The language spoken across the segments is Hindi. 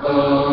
अपनी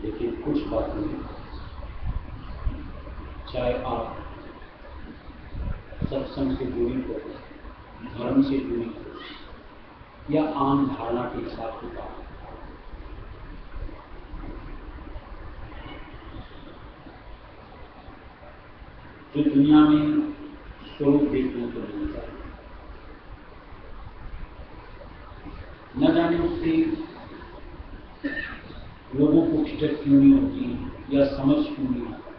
देखिए, कुछ बातें चाहे आप सत्संग से जुड़ी हो, धर्म से जुड़ी हो या आम धारणा के हिसाब से बात, जो दुनिया में स्वरूप देखने को मिलता है, न जाने उससे लोगों को खिचक क्यों नहीं होती या समझ क्यों नहीं आता।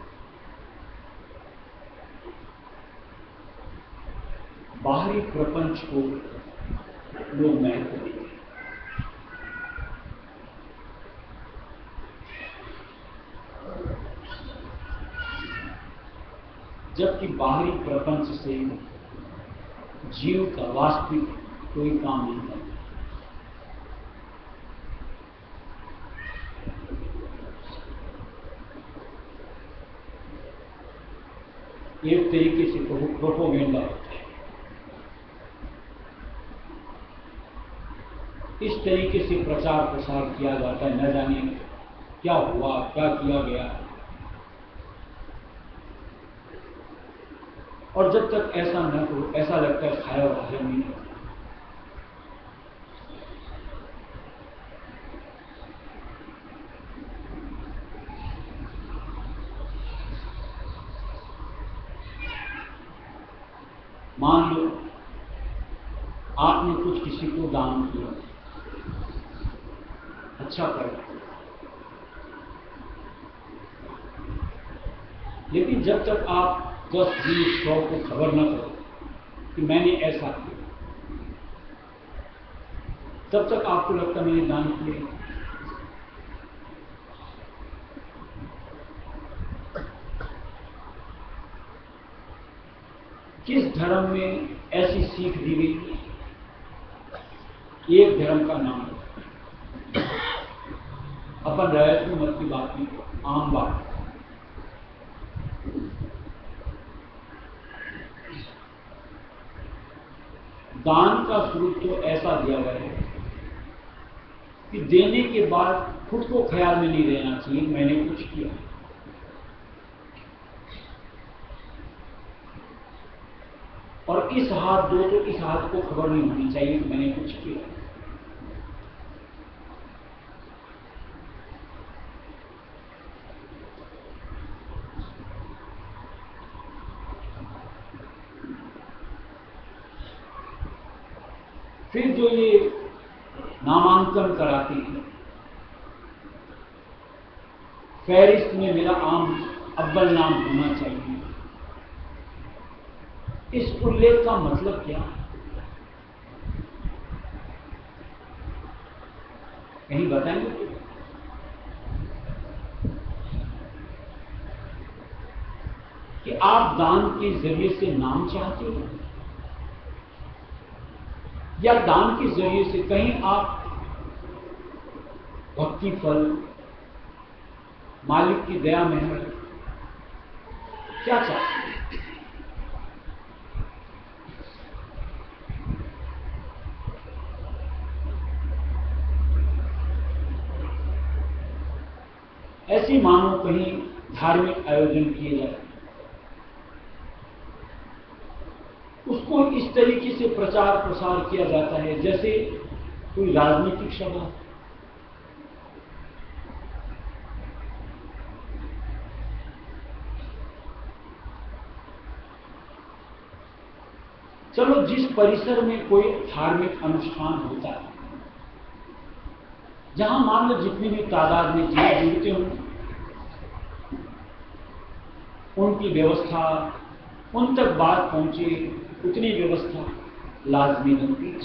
बाहरी प्रपंच को लोग महत्व देते हैं, जबकि बाहरी प्रपंच से जीव का वास्तविक कोई काम नहीं करता। एक तरीके से प्रोपोगेंडा होता है। इस तरीके से प्रचार प्रसार किया जाता है, न जाने क्या हुआ, क्या किया गया। और जब तक ऐसा न हो, ऐसा लगता है खाया और हजम नहीं होता। मान लो आपने कुछ किसी को दान किया, अच्छा करा, लेकिन जब तक आप 10, 20, 100 को खबर न करो कि मैंने ऐसा किया, तब तक आपको लगता मैंने दान किया। किस धर्म में ऐसी सीख दी गई? एक धर्म का नाम अपन रैयत में मत की बात नहीं, आम बात। दान का स्वरूप तो ऐसा दिया गया है कि देने के बाद खुद को ख्याल में नहीं रहना चाहिए मैंने कुछ किया, और इस हाथ दो तो इस हाथ को खबर नहीं होनी चाहिए कि मैंने कुछ किया। फिर जो ये नामांकन कराते हैं, फहरिस्त में मेरा अव्वल नाम होना चाहिए, इस उल्लेख का मतलब क्या? कहीं बताएंगे? कि आप दान के जरिए से नाम चाहते हो, या दान के जरिए से कहीं आप भक्ति फल, मालिक की दया मेहर, क्या चाहते हैं? ऐसी मानो कहीं धार्मिक आयोजन किए जाते, उसको इस तरीके से प्रचार प्रसार किया जाता है जैसे कोई राजनीतिक सभा। चलो, जिस परिसर में कोई धार्मिक अनुष्ठान होता है, जहां मान लो जितनी भी तादाद में जीव जुड़ते हों, उनकी व्यवस्था, उन तक बात पहुंचे, उतनी व्यवस्था लाजमी बनती है।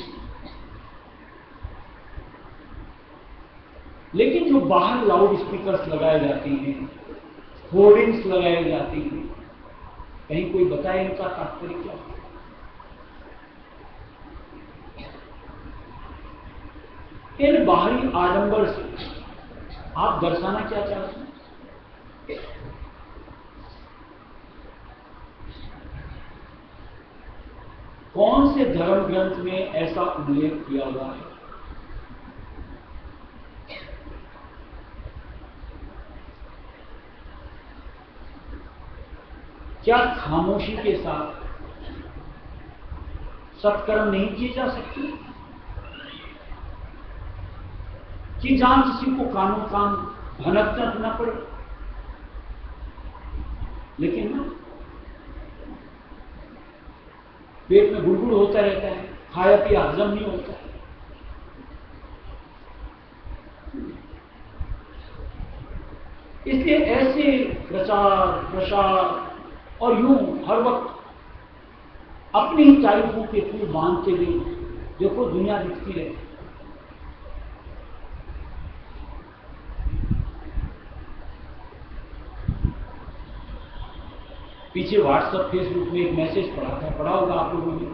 लेकिन जो बाहर लाउड स्पीकर्स लगाए जाते हैं, होर्डिंग्स लगाए जाते हैं, कहीं कोई बताए इनका तात्पर्य क्या? इन बाहरी आडंबर से आप दर्शाना क्या चाहते हैं? कौन से धर्म ग्रंथ में ऐसा उल्लेख किया हुआ है? क्या खामोशी के साथ सत्कर्म नहीं किए जा सकते? कि जहां किसी को कानून काम भनकना न पड़े, लेकिन ना पेट में गुड़गुड़ होता रहता है, खाया पिया हजम नहीं होता है। इसलिए ऐसे प्रचार प्रसार और यूं हर वक्त अपनी ही तारीफों के फूल बांधते हुए देखो दुनिया दिखती रहे। पीछे व्हाट्सएप फेसबुक में एक मैसेज पढ़ा होगा आप लोगों ने,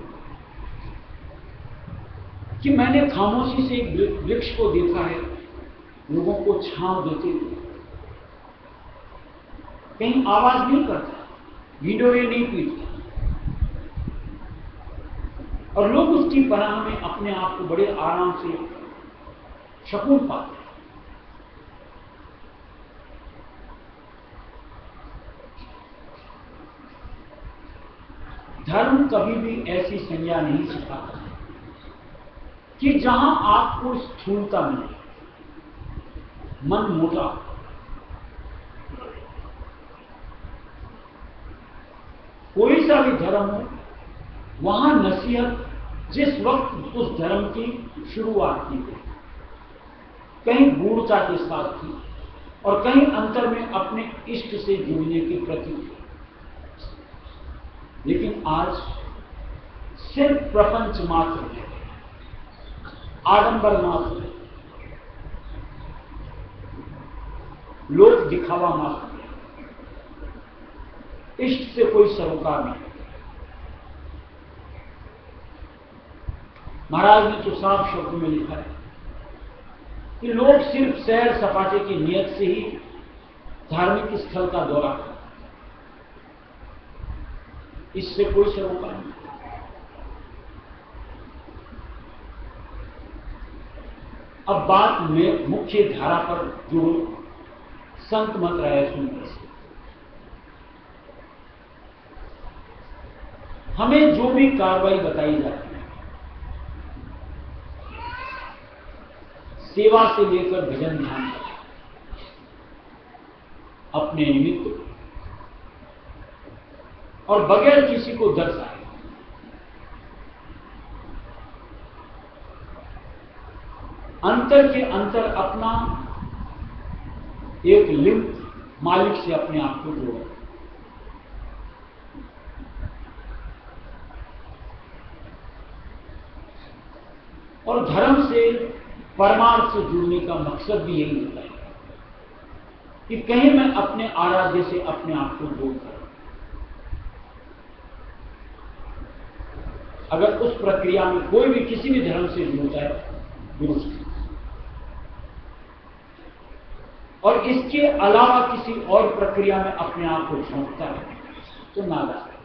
कि मैंने खामोशी से एक वृक्ष को देखा है लोगों को छांव देते हुए, कहीं आवाज नहीं करता, ढिंढोरे नहीं पीटता, और लोग उसकी पनाह में अपने आप को बड़े आराम से शकून पाते हैं। धर्म कभी भी ऐसी संज्ञा नहीं सिखाता कि जहां आपको स्थूलता मिले, मन मोटा। कोई सा भी धर्म हो, वहां नसीहत जिस वक्त उस धर्म की शुरुआत की गई, कहीं गूढ़ता के साथ थी और कहीं अंतर में अपने इष्ट से जुड़ने के प्रति थी। लेकिन आज सिर्फ प्रपंच मात्र है, आडंबर मात्र है, लोक दिखावा मात्र है, इष्ट से कोई सरोकार नहीं। महाराज ने तो साफ शब्दों में लिखा है कि लोग सिर्फ सैर सपाटे की नियत से ही धार्मिक स्थल का दौरा करते, इससे कोई सरोकार नहीं। अब बात में मुख्य धारा पर जुड़ो, संत मत रहे सुनकर से। हमें जो भी कार्रवाई बताई जाती है, सेवा से लेकर भजन ध्यान तक, अपने निमित्त और बगैर किसी को दर्शाए, अंतर के अंतर अपना एक लिंक मालिक से अपने आप को जोड़ो। और धर्म से, परमार्थ से जुड़ने का मकसद भी यही होता है कि कहीं मैं अपने आराध्य से अपने आप को जोड़ करूं। अगर उस प्रक्रिया में कोई भी किसी भी धर्म से जुड़ता है, दुरुस्त, और इसके अलावा किसी और प्रक्रिया में अपने आप को झोंकता है तो नादान है।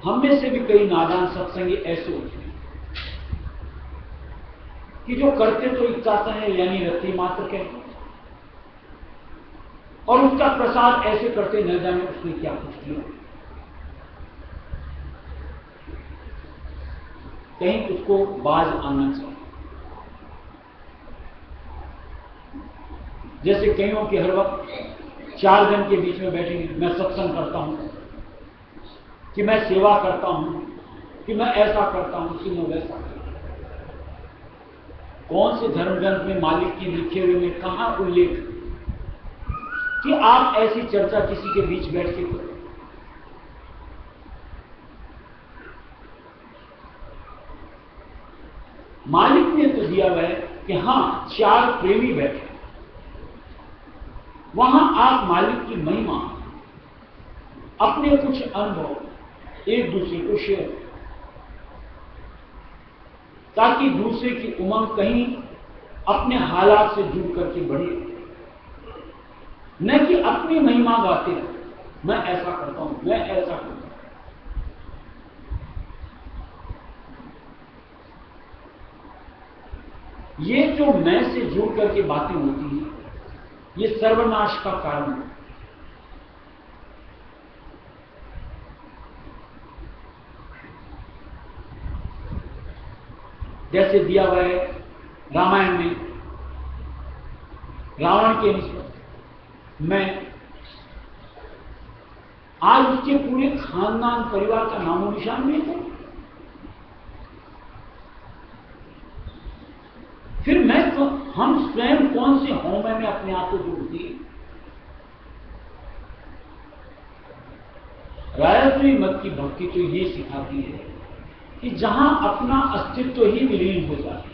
हम में से भी कई नादान सत्संगी ऐसे होते हैं कि जो करते तो इच्छाता है, यानी रति मात्र कहते हैं, और उसका प्रसाद ऐसे करते न जाने उसने क्या कुछ किया, कहीं उसको बाज आना चाहिए। जैसे कईयों के हर वक्त 4 जन के बीच में बैठेंगे, मैं सत्संग करता हूं, कि मैं सेवा करता हूं, कि मैं ऐसा करता हूं, कि मैं वैसा करता हूं। कौन से धर्म ग्रंथ में मालिक की लिखे हुए में कहां उल्लेख कि आप ऐसी चर्चा किसी के बीच बैठ के करो? मालिक ने तो दिया हुआ है कि हां 4 प्रेमी बैठे, वहां आप मालिक की महिमा, अपने कुछ अनुभव एक दूसरे को शेयर करें, ताकि दूसरे की उमंग कहीं अपने हालात से जुड़ करके बढ़े, न कि अपनी महिमा गाते हैं, मैं ऐसा करता हूं, मैं ऐसा करता हूं। ये जो मैं से जुड़ करके बातें होती हैं, ये सर्वनाश का कारण है। जैसे दिया हुआ है रामायण में, रावण के निस्बत मैं आज उसके पूरे खानदान परिवार का नामो निशान नहीं था, फिर मैं तो, हम स्वयं कौन से हौमे में अपने आप को जोड़ दिए। रायत्री मत की भक्ति तो ये सिखाती है कि जहां अपना अस्तित्व ही विलीन हो जाए,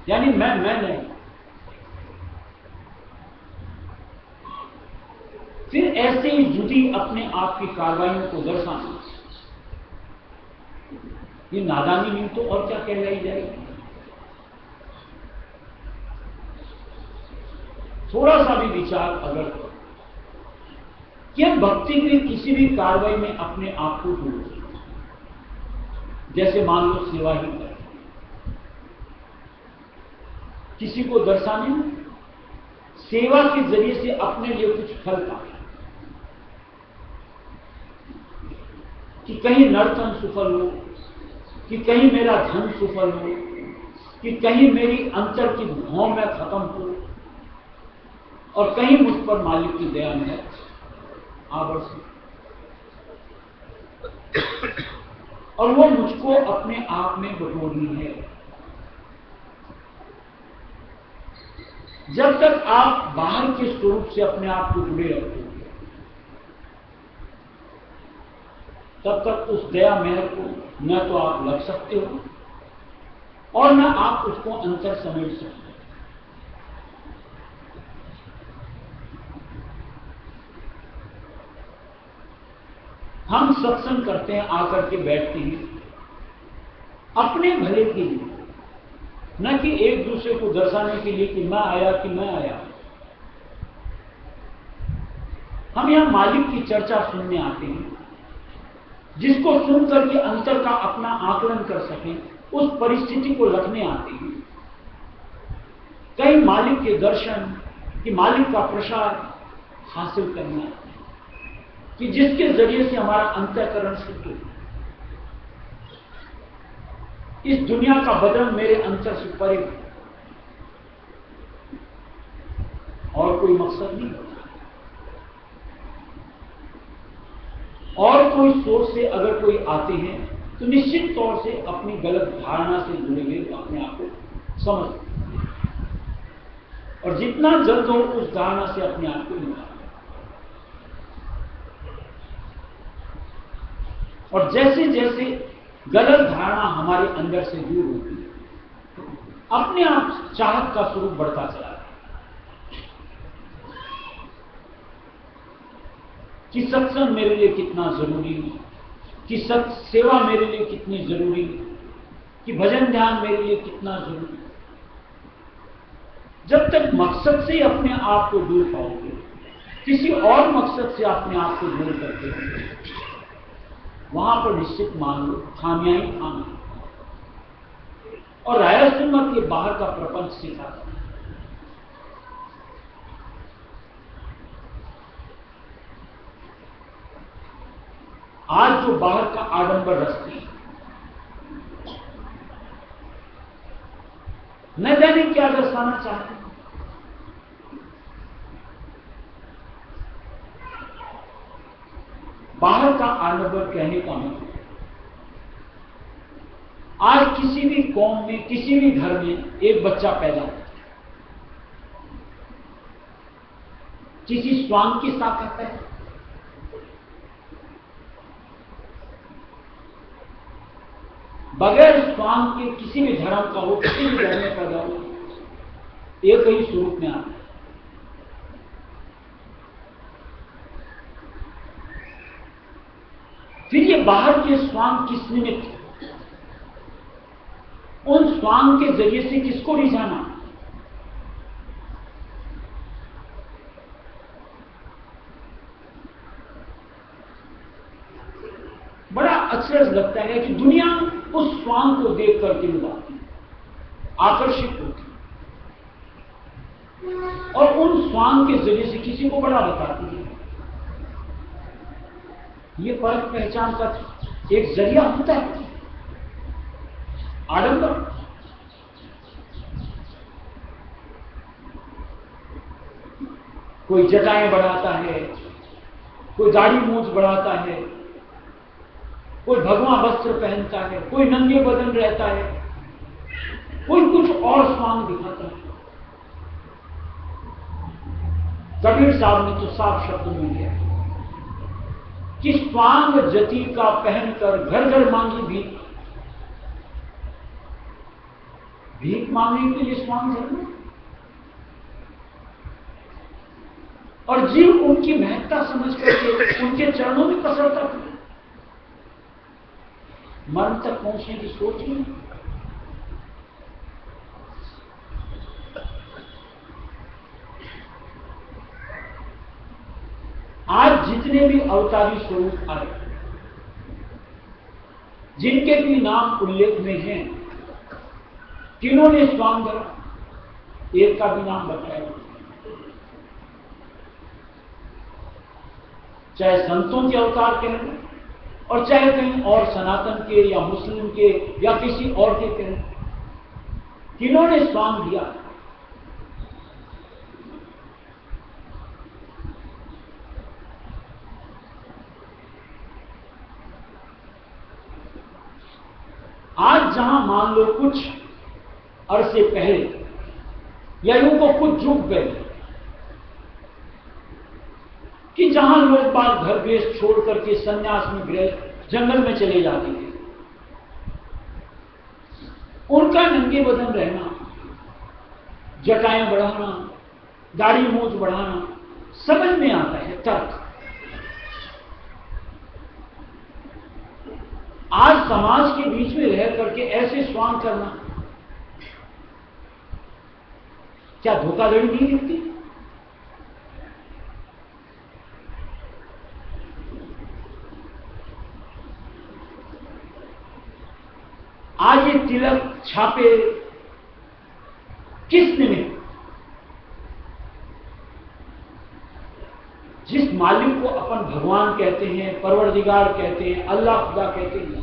यानी मैं नहीं, फिर ऐसे ही जुदी अपने आप की कार्रवाइयों को दर्शाना, ये नादानी नहीं तो और क्या कहलाई जाएगी। थोड़ा सा भी विचार अगर कि हम भक्ति की किसी भी कार्रवाई में अपने आप को जोड़ दें। जैसे मान लो सेवा ही करें, किसी को दर्शाने में सेवा के जरिए से अपने लिए कुछ फल पाए, कि कहीं नर्तन सफल हो, कि कहीं मेरा धन सफल हो, कि कहीं मेरी अंतर की भौं में खत्म हो, और कहीं मुझ पर मालिक की दया में आवर्षित, और वो मुझको अपने आप में बटोरनी है। जब तक आप बाहर के स्वरूप से अपने आप को जुड़े रखोगे, तब तक उस दया मेहर को न तो आप लग सकते हो और न आप उसको अंतर समेट सकते हो। हम सत्संग करते हैं, आकर के बैठते हैं अपने भले के लिए, न कि एक दूसरे को दर्शाने के लिए कि मैं आया कि मैं आया। हम यहां मालिक की चर्चा सुनने आते हैं, जिसको सुन करके अंतर का अपना आकलन कर सकें, उस परिस्थिति को रखने आते हैं। कई मालिक के दर्शन, कि मालिक का प्रसाद हासिल करने आते हैं, कि जिसके जरिए से हमारा अंतःकरण शुद्ध हो। इस दुनिया का बदन मेरे अंतर से परे और कोई मकसद नहीं होता। और कोई सोच से अगर कोई आते हैं तो निश्चित तौर से अपनी गलत धारणा से जुड़े हुए अपने आप को समझ, और जितना जल्द हो उस धारणा से अपने आप को निकालें। और जैसे जैसे गलत धारणा हमारे अंदर से दूर होती है, अपने आप चाहत का स्वरूप बढ़ता चला है कि सत्संग मेरे लिए कितना जरूरी है, कि सेवा मेरे लिए कितनी जरूरी है, कि भजन ध्यान मेरे लिए कितना जरूरी है। जब तक मकसद से अपने आप को दूर पाओगे, किसी और मकसद से अपने आप को दूर करते हो, वहां पर निश्चित मान लो खामियां ही खामियां। और राय सुन्नत के बाहर का प्रपंच सिखाता है। आज जो बाहर का आडंबर रचते हैं, न जाने क्या दर्शाना चाहते हैं। बाहर का आडंबर कहने का मतलब, आज किसी भी कौम में, किसी भी घर में एक बच्चा पैदा होता है, किसी स्वांग की ताकत है, बगैर स्वांग के किसी भी धर्म का हो, किसी भी धर्म में पैदा हो, एक ही स्वरूप में आता है। फिर ये बाहर के स्वांग किस निमित्त, उन स्वांग के जरिए से किसको रिझाना। बड़ा अचरज लगता है कि दुनिया उस स्वांग को देख करके लुभाती, आकर्षित होती, और उन स्वांग के जरिए से किसी को बड़ा बताती है। ये परख पहचान का एक जरिया होता है आडंबर। कोई जटाएं बढ़ाता है, कोई दाढ़ी मूंछ बढ़ाता है, कोई भगवा वस्त्र पहनता है, कोई नंगे बदन रहता है, कोई कुछ और स्वांग दिखाता है। कबीर साहब ने तो साफ शब्द में दिया कि स्वांग जति का पहनकर घर घर मांगी भीख। भीख मांगने के लिए स्वांग जरूर, और जीव उनकी महत्ता समझ करके उनके चरणों में पसरता था। मरण तक पहुंचने की सोच नहीं। आज जितने भी अवतारी स्वरूप आए, जिनके भी नाम उल्लेख में हैं, किन्होंने स्वांग धरा, एक का भी नाम बताया। चाहे संतों के अवतार कहें और चाहे कहीं और सनातन के या मुस्लिम के या किसी और के कहें, किन्होंने स्वांग दिया। आज जहां मान लो कुछ अरसे पहले या यूं को कुछ युग पहले कि जहां लोग बाग घर देश छोड़ करके संन्यास में गृह जंगल में चले जाते थे, उनका नंगे बदन रहना, जटाएं बढ़ाना, दाढ़ी मूंछ बढ़ाना समझ में आता है तर्क। आज समाज के बीच में रह करके ऐसे स्वांग करना क्या धोखाधड़ी नहीं दिखती? आज ये तिलक छापे किस निमित्त? जिस मालिक को अपन भगवान कहते हैं, परवरदिगार कहते हैं, अल्लाह खुदा कहते हैं,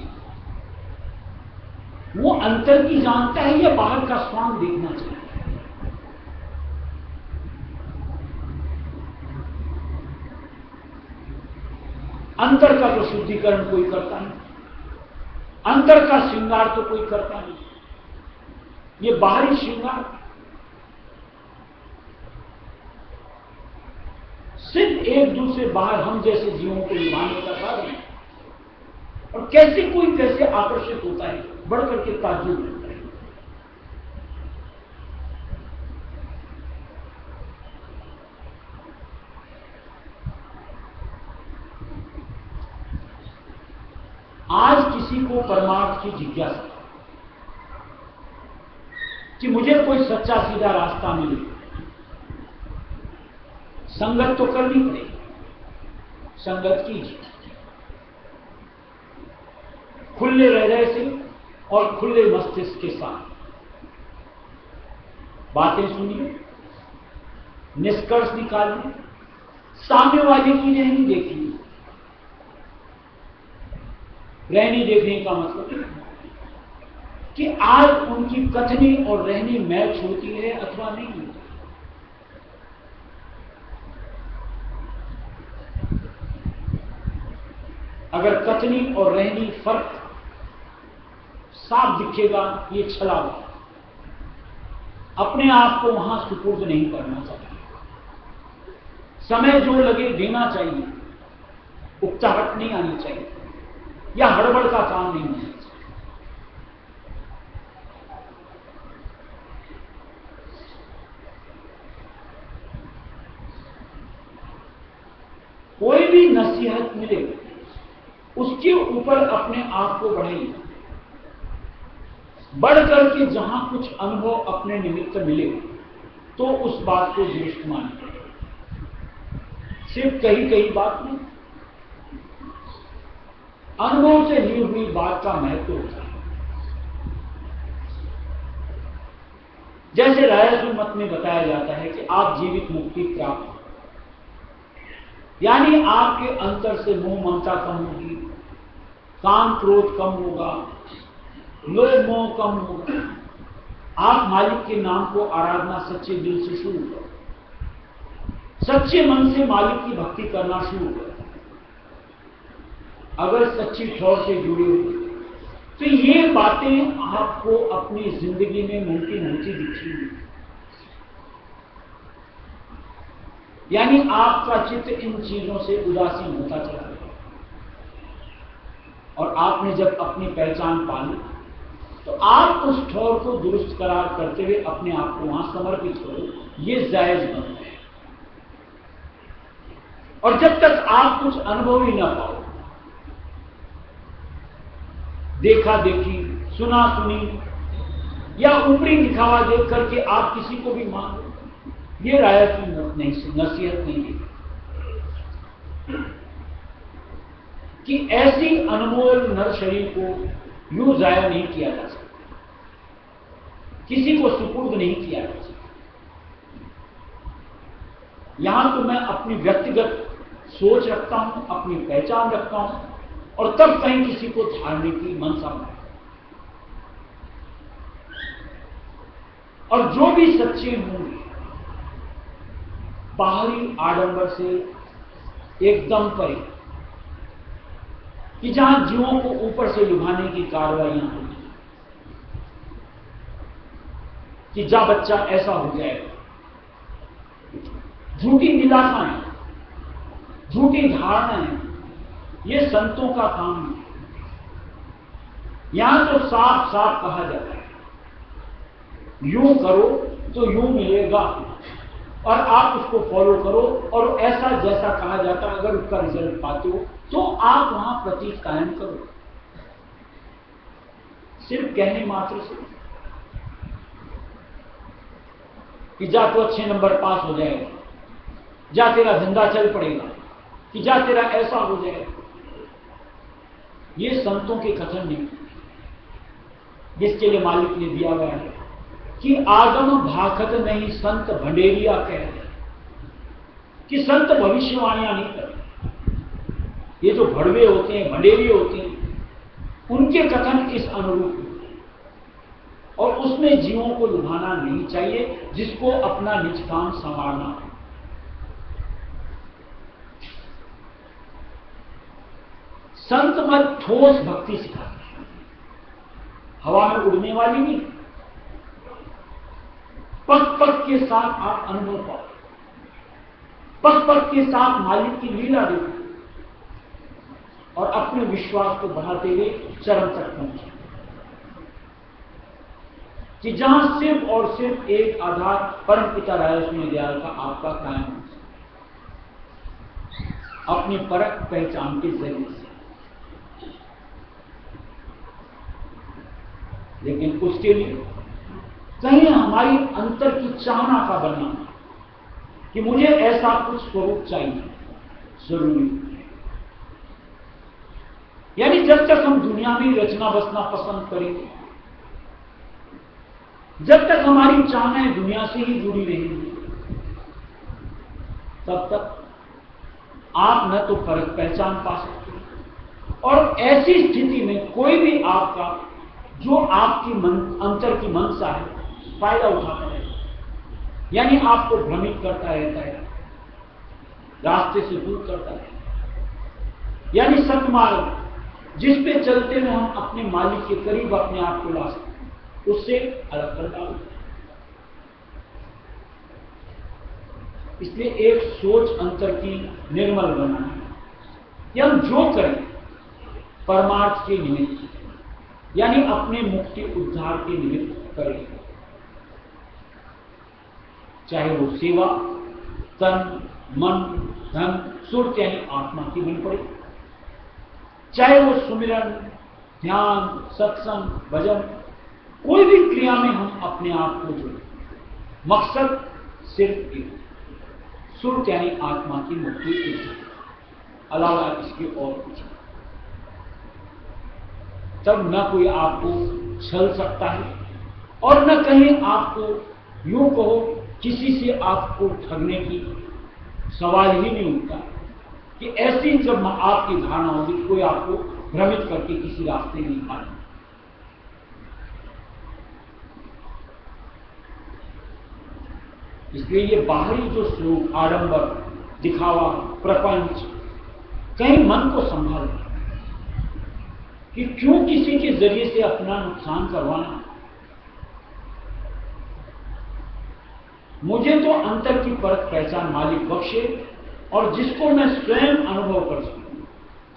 वो अंतर की जानता है या बाहर का स्वांग देखना चाहिए? अंतर का तो शुद्धिकरण कोई करता नहीं, अंतर का श्रृंगार तो कोई करता नहीं। ये बाहरी श्रृंगार सिर्फ एक दूसरे बाहर हम जैसे जीवों को निभाने का साधन है। और कैसे कोई कैसे आकर्षित होता है, बढ़ करके ताज्जुब होता है। आज किसी को परमार्थ की जिज्ञासा कि मुझे कोई सच्चा सीधा रास्ता मिले, संगत तो करनी पड़ेगी, संगत कीजिए खुले हृदय से और खुले मस्तिष्क के साथ। बातें सुनिए, निष्कर्ष निकालिए, सामने वाले की रहनी देखिए। रहनी देखने का मतलब कि आज उनकी कथनी और रहनी मैच होती है अथवा नहीं होती। अगर कथनी और रहनी फर्क साफ दिखेगा, ये छलावा, अपने आप को वहां सुपुर्द नहीं करना चाहिए। समय जो लगे देना चाहिए, उकताहट नहीं आनी चाहिए या हड़बड़ का काम नहीं होना चाहिए। कोई भी नसीहत मिले उसके ऊपर अपने आप को बढ़ाइए, बढ़ करके जहां कुछ अनुभव अपने निमित्त मिले तो उस बात को श्रेष्ठ मानिए। सिर्फ कही बात नहीं, अनुभव से ली हुई बात का महत्व होता है। जैसे रायसुल मत में बताया जाता है कि आप जीवित मुक्ति प्राप्त, यानी आपके अंतर से मोह ममता कम होगी, काम क्रोध कम होगा, लोभ मोह कम होगा। आप मालिक के नाम को आराधना सच्चे दिल से शुरू करो, सच्चे मन से मालिक की भक्ति करना शुरू करो। अगर सच्ची ठौर से जुड़ी हुई तो ये बातें आपको अपनी जिंदगी में मुमकिन होती दिखेंगी। यानी आपका चित्त इन चीजों से उदासीन होता चला गया और आपने जब अपनी पहचान पाली तो आप उस ठौर को दुरुस्त करार करते हुए अपने आप को वहां समर्पित करो, ये जायज बनता है। और जब तक आप कुछ अनुभव ही ना पाओ, देखा देखी, सुना सुनी या ऊपरी दिखावा देख करके आप किसी को भी मान लो, ये राय की नसीहत नहीं है। कि ऐसी अनमोल नर शरीर को यूं जाया नहीं किया जा सकता, किसी को सुपुर्द नहीं किया जा सकता। यहां तो मैं अपनी व्यक्तिगत सोच रखता हूं, अपनी पहचान रखता हूं, और तब कहीं किसी को धारने की मनसा में। और जो भी सच्चे मूल बाहरी आडंबर से एकदम परे, कि जहां जीवों को ऊपर से लुभाने की कार्रवाइयां होती, कि जा बच्चा ऐसा हो जाएगा, झूठी निराशाएं, झूठी धारणाएं, ये संतों का काम नहीं। यहां तो साफ साफ कहा जाता है, यूं करो तो यूं मिलेगा, और आप उसको फॉलो करो, और ऐसा जैसा कहा जाता है अगर उसका रिजल्ट पाते हो तो आप वहां प्रतीक कायम करो। सिर्फ कहने मात्र से कि जा तो अच्छे नंबर पास हो जाएगा, जा तेरा धंधा चल पड़ेगा, कि जा तेरा ऐसा हो जाएगा, ये संतों के कथन नहीं, जिसके लिए मालिक ने दिया गया है कि आगम भाखत नहीं संत भंडेरिया कह, कि संत भविष्यवाणियां नहीं करते। ये जो भड़वे होते हैं, भंडेरिये होते हैं, उनके कथन इस अनुरूप हैं, और उसमें जीवों को लुभाना नहीं चाहिए, जिसको अपना निज काम संवारना है। संत मत ठोस भक्ति सिखाते हैं, हवा में उड़ने वाली नहीं, पग पग के साथ आप अनुभव पाओ, पग पग के साथ मालिक की लीला देखो, और अपने विश्वास को बढ़ाते हुए चरम तक पहुंचे, कि जहां सिर्फ और सिर्फ एक आधार परम पिता राजस्वी दयाल का आपका कायम हो, अपनी परख पहचान के जरिए से। लेकिन उसके लिए कहीं हमारी अंतर की चाहना का बनना, कि मुझे ऐसा कुछ स्वरूप चाहिए, जरूरी। यानी जब तक हम दुनिया में रचना बसना पसंद करेंगे, जब तक हमारी चाहनाएं दुनिया से ही जुड़ी रहेंगी, तब तक आप न तो फर्क पहचान पा सकते, और ऐसी स्थिति में कोई भी आपका जो आपकी अंतर की मनसा है फायदा उठाता है, यानी आपको भ्रमित करता रहता है, रास्ते से दूर करता है। यानी सन्मार्ग जिस पे चलते हुए हम अपने मालिक के करीब अपने आप को ला सकते हैं, उससे अलग कर डालते हैं। इसलिए एक सोच अंतर की निर्मल बनाना है कि हम जो करें परमार्थ के निमित्त, यानी अपने मुक्ति उद्धार के निमित्त करें, चाहे वो सेवा तन मन धन सुर यानी आत्मा की बन पड़े, चाहे वो सुमिरन ध्यान सत्संग भजन, कोई भी क्रिया में हम अपने आप को जोड़ें, मकसद सिर्फ एक, सुर यानी आत्मा की मुक्ति के अलावा इसके और कुछ। तब न कोई आपको छल सकता है, और न कहीं आपको यूं कहो किसी से आपको ठगने की सवाल ही नहीं उठता, कि ऐसी जब आपकी धारणा होगी कोई आपको भ्रमित करके किसी रास्ते नहीं पाए। इसलिए ये बाहरी जो स्वरूप आडंबर दिखावा प्रपंच कहीं मन को संभाल, कि क्यों किसी के जरिए से अपना नुकसान करवाना। मुझे तो अंतर की परख पहचान मालिक बख्शे, और जिसको मैं स्वयं अनुभव कर सकूं,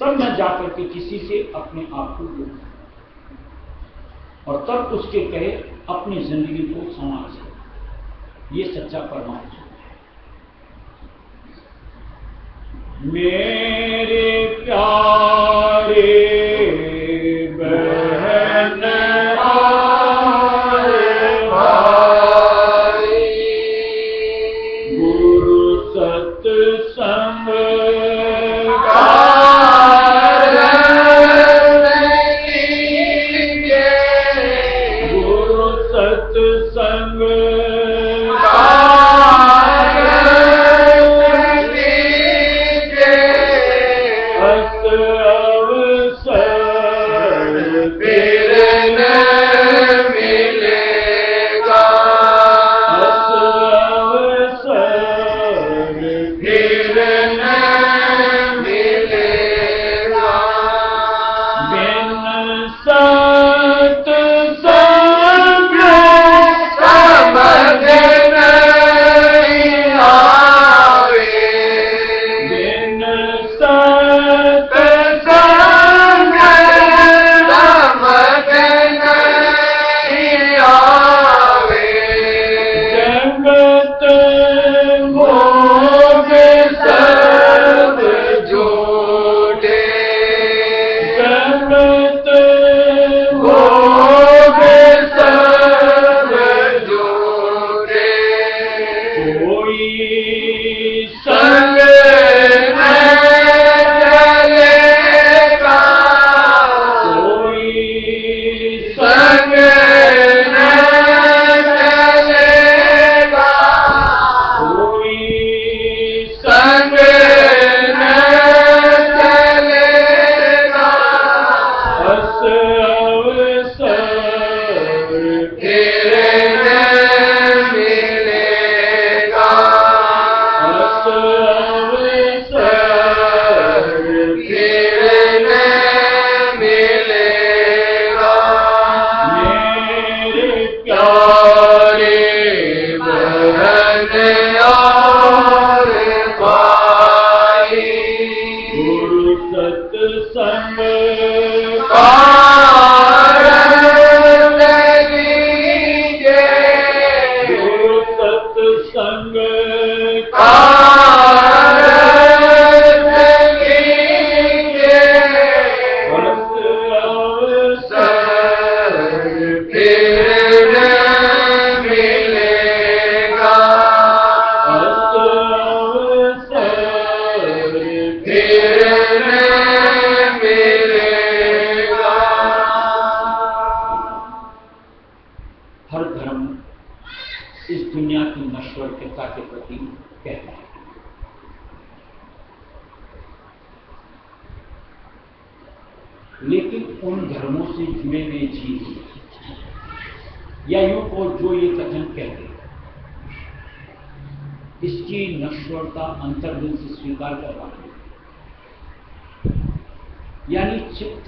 तब मैं जाकर के किसी से अपने आप को जोड़ूं, और तब उसके कहे अपनी जिंदगी को संवार सकूं। ये सच्चा परमात्मा है। मेरे प्यारे बहन गुरु सत्संग का संग न चलेगा, कोई संग न चलेगा, कोई संग न चलेगा, बस अवसर फिर न मिलेगा, बस अवसर फिर न मिलेगा। मेरे प्यारे बहन और भाई, गुरु सत्संग कारण लीजिए, गुरु सत्संग कारण लीजिए, बस अवसर फिर न मिलेगा, बस अवसर फिर न मिलेगा। हर धर्म इस दुनिया की नश्वरता के प्रति कहता है, लेकिन उन धर्मों से जुड़े हुए जीव या यूं को जो ये कथन कहते हैं, इसकी नश्वरता अंतर्दिल से स्वीकार कर पाते हैं, यानी चित्त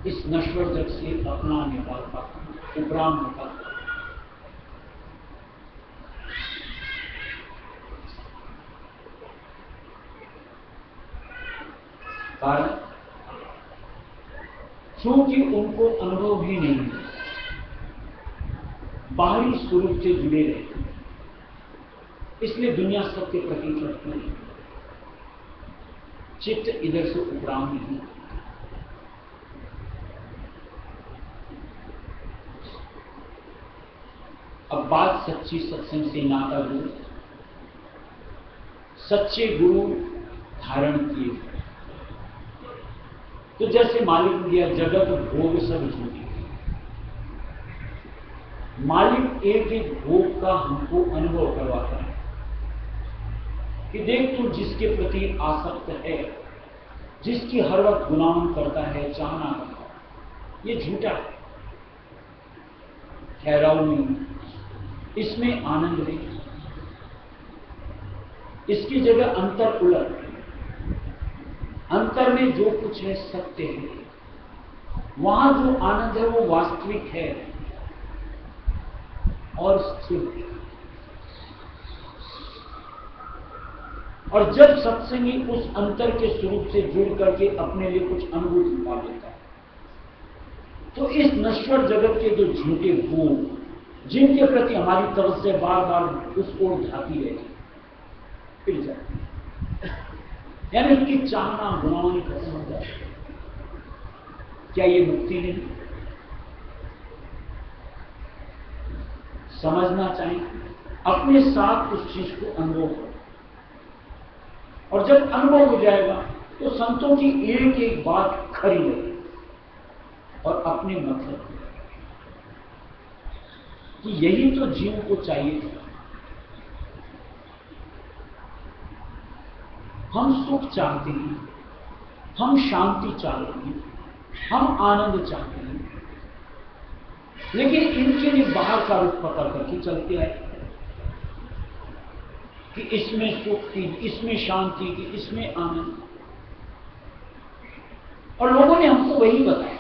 इस नश्वर जग से अपना निकालता, उपराम होता। कारण क्योंकि उनको अनुभव भी नहीं है, बाहरी स्वरूप से जुड़े रहते हैं, इसलिए दुनिया सबके प्रतीक लगती है, चित्त इधर से उपराम नहीं। अब बात सच्ची सत्संग से नाता गुरु, सच्चे गुरु धारण किए, तो जैसे मालिक ने दिया जगत भोग सब झूठी, मालिक एक एक भोग का हमको अनुभव करवाता है कि देख तू जिसके प्रति आसक्त है, जिसकी हर वक्त गुनाह करता है, चाहना करता है, ये झूठा है, ठहराव नहीं, इसमें आनंद नहीं, इसकी जगह अंतर उलट, अंतर में जो कुछ है सत्य है, वहां जो आनंद है वो वास्तविक है और स्थिर है। और जब सत्संगी उस अंतर के स्वरूप से जुड़ करके अपने लिए कुछ अनुभूति पा लेता है, तो इस नश्वर जगत के जो झूठे भोग, जिनके प्रति हमारी तवज्जो बार बार उस ओर जाती रहती, फिर जाती, यानी उसकी चाहना गुनाहों खत्म हो जाए, क्या ये मुक्ति नहीं? समझना चाहिए, अपने साथ उस चीज को अनुभव करो, और जब अनुभव हो जाएगा तो संतों की एक एक बात खरी लगेगी और अपने मतलब कि यही तो जीव को चाहिए था। हम सुख चाहते हैं, हम शांति चाहते हैं, हम आनंद चाहते हैं, लेकिन इनके लिए बाहर का रुख पकड़ करके चलते आए कि इसमें सुख की, इसमें शांति की, इसमें आनंद, और लोगों ने हमको वही बताया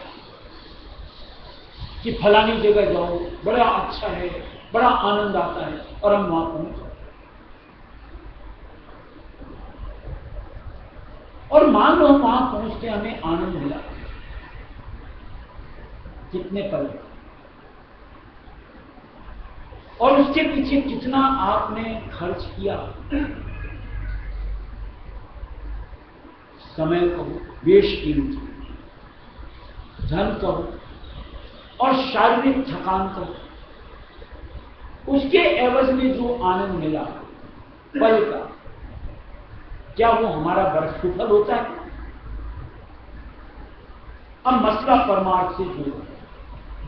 कि फलानी जगह जाओ, बड़ा अच्छा है, बड़ा आनंद आता है, और हम वहां पहुंच जाओ। और मान लो वहां पहुंचते हमें आनंद मिला, कितने पल, और उसके पीछे कितना आपने खर्च किया, समय कहो, बेशकीमती धन कहो, और शारीरिक थकान कहो, उसके एवज में जो आनंद मिला पल का, क्या वो हमारा वर्ष सुफल होता है? अब मसला परमार्थ से जुड़ा है,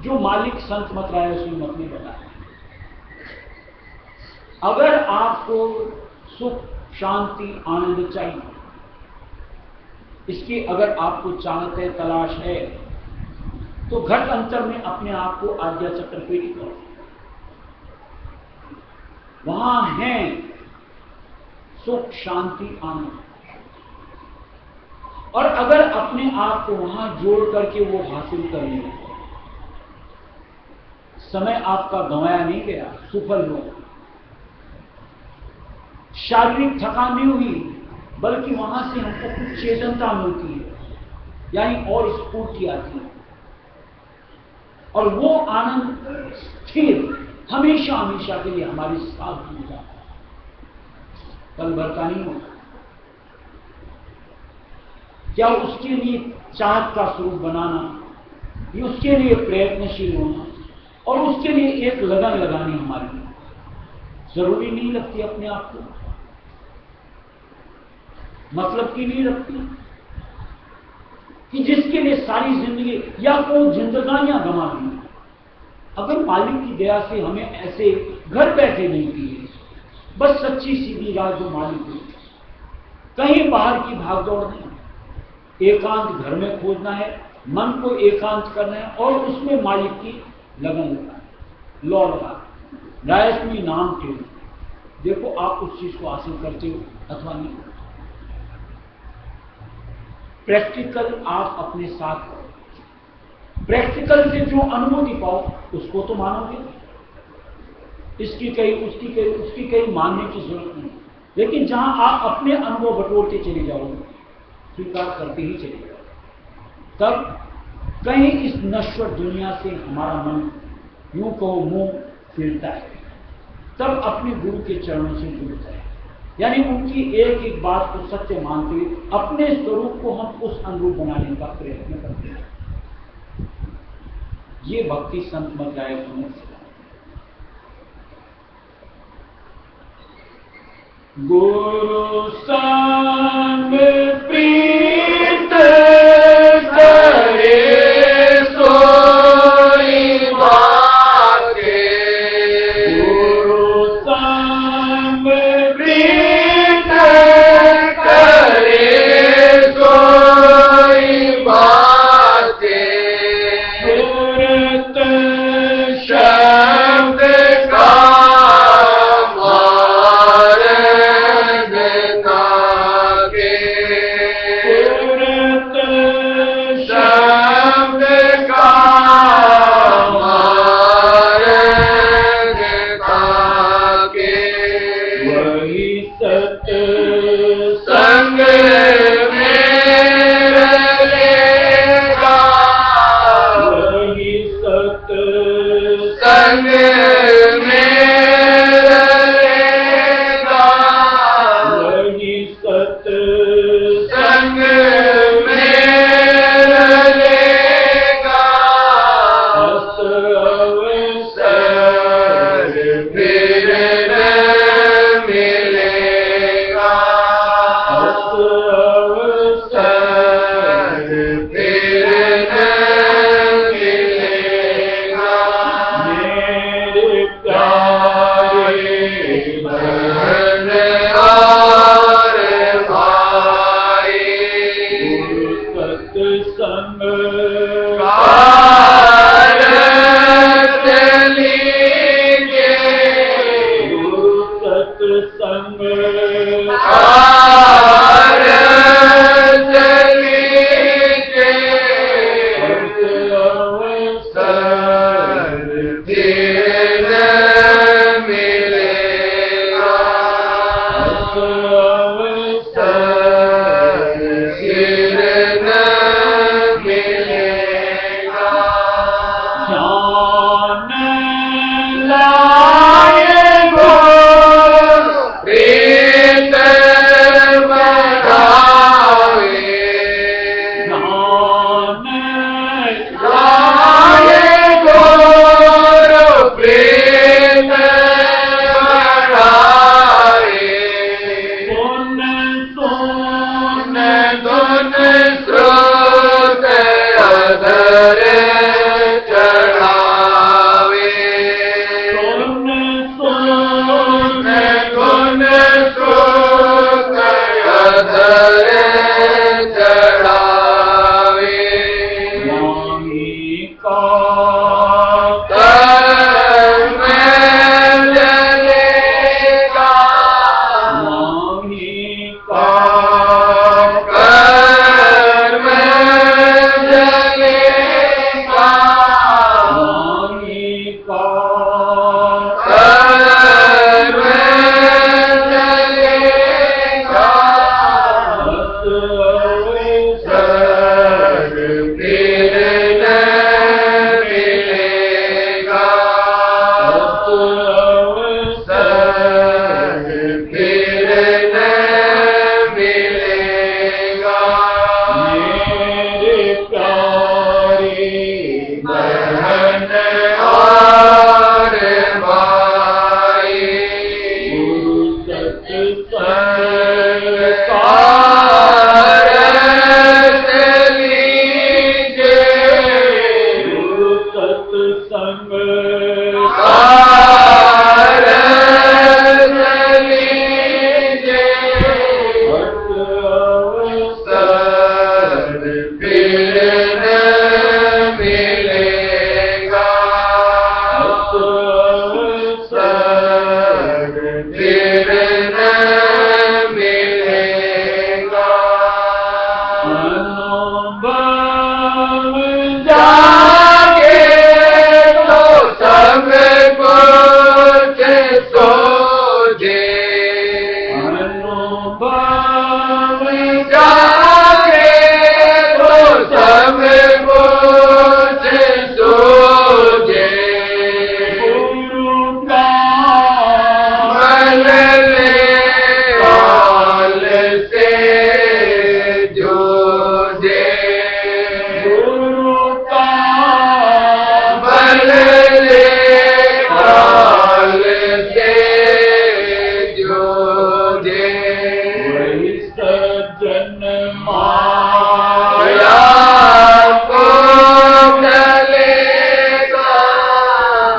जो मालिक संत मत राय श्रीमत ने बताया। अगर आपको सुख, शांति, आनंद चाहिए, इसकी अगर आपको चाहत है, तलाश है, तो घट अंतर में अपने आप को आज्ञा चक्र पे ही करो। वहां है सुख, शांति, आनंद। और अगर अपने आप को वहां जोड़ करके वो हासिल कर लिया, समय आपका गंवाया नहीं गया, सुफल हुआ। शारीरिक थकान नहीं हुई, बल्कि वहां से हमको कुछ चेतनता मिलती है, यानी और स्फूर्ति आती है। और वो आनंद स्थिर हमेशा हमेशा के लिए हमारे साथ बन जाता है, पल भर का नहीं होता। क्या उसके लिए चाहत का स्वरूप बनाना, ये उसके लिए प्रयत्नशील होना और उसके लिए एक लगन लगानी हमारे लिए जरूरी नहीं लगती। अपने आप को मतलब की नहीं लगती कि जिसके लिए सारी जिंदगी या कोई जिंदगानियां गंवा दी। अगर मालिक की दया से हमें ऐसे घर बैठे नहीं दिए, बस सच्ची सीधी राह जो मालिक है, कहीं बाहर की भागदौड़ नहीं, एकांत घर में खोजना है, मन को एकांत करना है और उसमें मालिक की लगन लगाना, लौ लगाना, रायस्मी नाम के। देखो आप उस चीज को हासिल करते हो अथवा नहीं। प्रैक्टिकल आप अपने साथ करो, प्रैक्टिकल से जो अनुभूति पाओ उसको तो मानोगे, इसकी कहीं उसकी कहीं उसकी कहीं मानने की जरूरत नहीं। लेकिन जहां आप अपने अनुभव बटोरते चले जाओगे, स्वीकार करते ही चले जाओगे, तब कहीं इस नश्वर दुनिया से हमारा मन यूं कहो मुंह फिरता है, तब अपने गुरु के चरणों से जुड़ता है। यानी उनकी एक एक बात को सत्य मानते हुए अपने स्वरूप को हम उस अनुरूप बनाने का प्रयत्न करते हैं। ये भक्ति संत मत राय सुने से गुरु संग प्रीत करे सोई भागे, गुरु संग प्रीत करे सोई भागे, सुरत शब्द का प्रीत फिर न मिलेगा। अनुभव जागे तो सब कुछ सोझे। अनुभव जागे तो सब कुछ सोझे। गुरु का मल ले काल से जूझे। गुरु का मल ले काल से जूझे। वही सज्जन माया को चलेगा।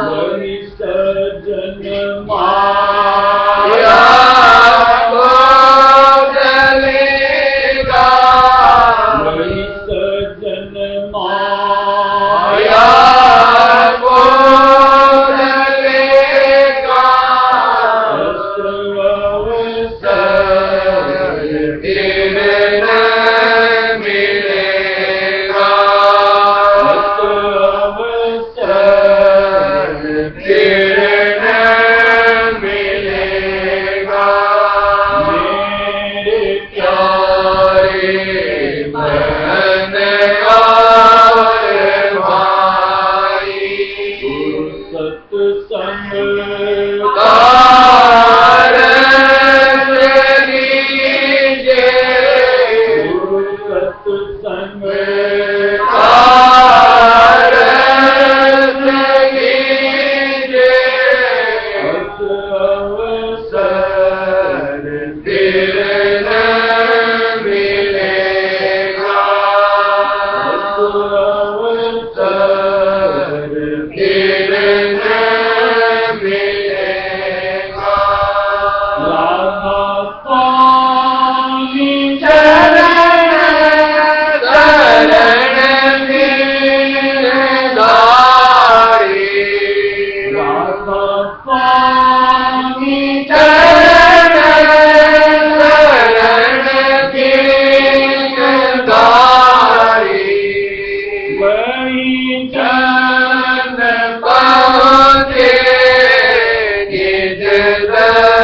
वही सज्जन माया को चलेगा। वही सज्जन माया को चलेगा। फिर न मिलेगा। फिर न मिलेगा। मेरे प्यारे बहन और भाई, सत्संग कारज लीजिए। सत्संग कारज लीजिए। अवसर फिर न मिलेगा। अवसर फिर न मिलेगा। राधा स्वामी चरण शरण दीनदारी। राधा स्वामी चरण शरण दीनदारी। वही जन पहुँचे निज दरबारी।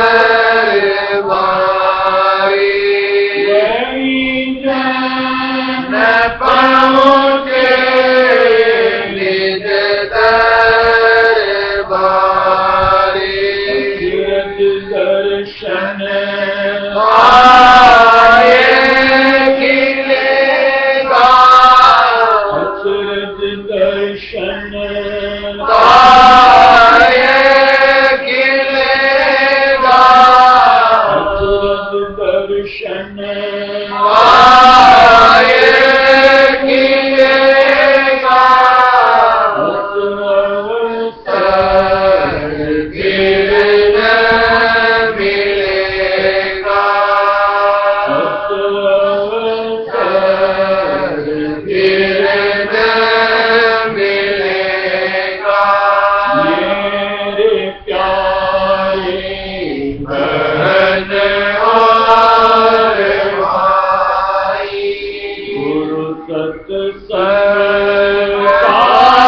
वही न पहुँचे निज दरबारी। जग दर्शन आए खिलेगा। अचरज दर्शन आए खिलेगा। अचरज दर्शन आए खिलेगा। अवसर फिर न मिलेगा। अवसर फिर न मिलेगा। मेरे प्यारे बहन और भाई, गुरु सत्संग कारज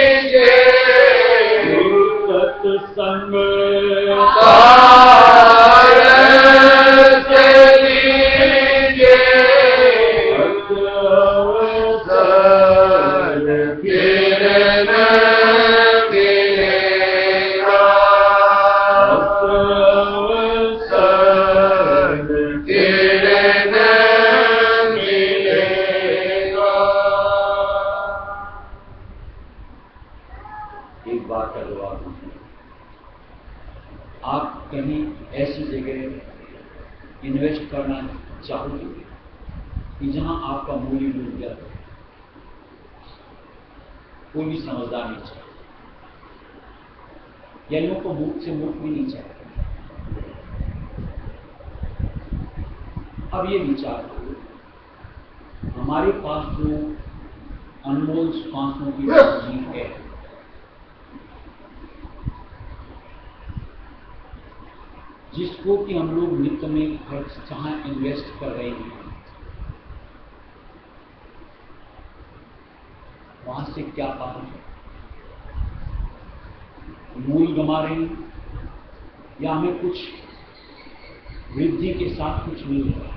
लीजिए। गुरु सत्संग कारज लीजिए। अवसर फिर न मिलेगा। अवसर फिर न मिलेगा। एक बात का जवाब दीजिए, आप कहीं ऐसी जगह इन्वेस्ट करना चाहोगे कि जहां आपका मूल्य डूब गया, कोई भी समझदार नहीं चाहे, या लोगों को मुक्त से मुक्त भी नहीं चाहे। अब ये विचार करो, हमारे पास जो अनमोल सांसों की पूंजी है, जिसको कि हम लोग नित्य में खर्च जहां इन्वेस्ट कर रहे हैं, वहां से क्या पाते हैं? मूल गंवा रहे हैं या हमें कुछ वृद्धि के साथ कुछ मिल रहा है?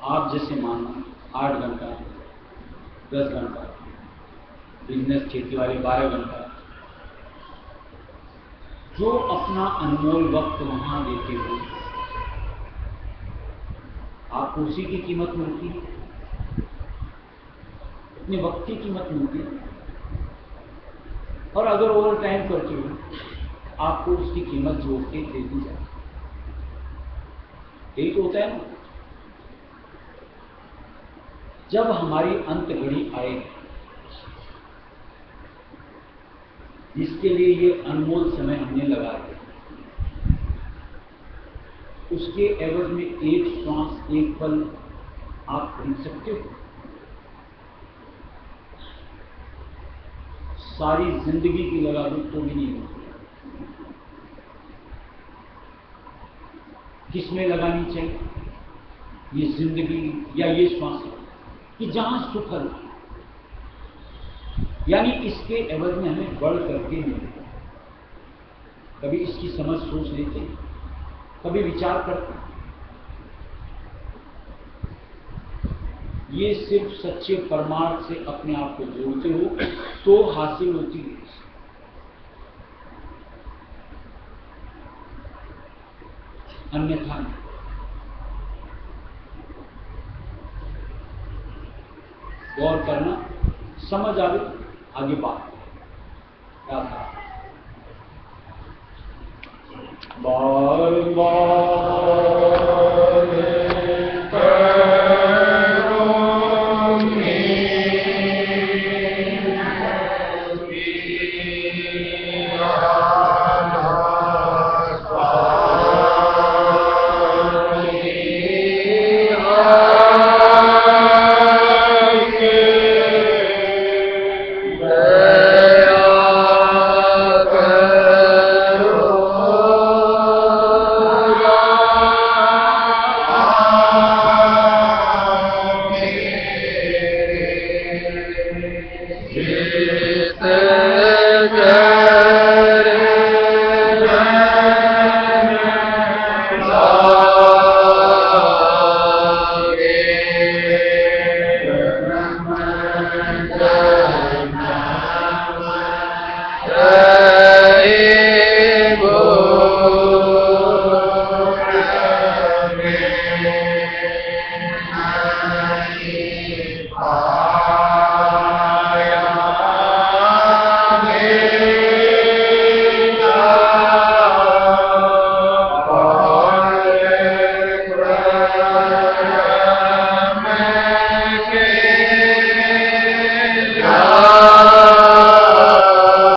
आप जैसे मानो 8 घंटा 10 घंटा बिजनेस खेती वाले 12 घंटा जो अपना अनमोल वक्त वहां देते हो, आपको उसी की कीमत मिलती है, अपने वक्त की कीमत मिलती है। और अगर ओवर टाइम करते हो आपको उसकी कीमत जोड़ के दे दी जाए। यही तो होता है ना। जब हमारी अंत घड़ी आए जिसके लिए ये अनमोल समय हमने लगा दिया, उसके एवज में एक श्वास एक पल आप खरीद सकते हो? सारी जिंदगी की लगा दो तो भी नहीं होती। किसमें लगानी चाहिए? ये जिंदगी या ये श्वास कि जहां सुखल, यानी इसके एवज में हमें बढ़ करके मिले। कभी इसकी समझ सोच लेते हैं, कभी विचार करते हैं। ये सिर्फ सच्चे परमार्थ से अपने आप को जोड़ते हो तो हासिल होती है। अन्यथा नहीं। गौर करना, समझ आवे, आगे बात क्या था। बार बार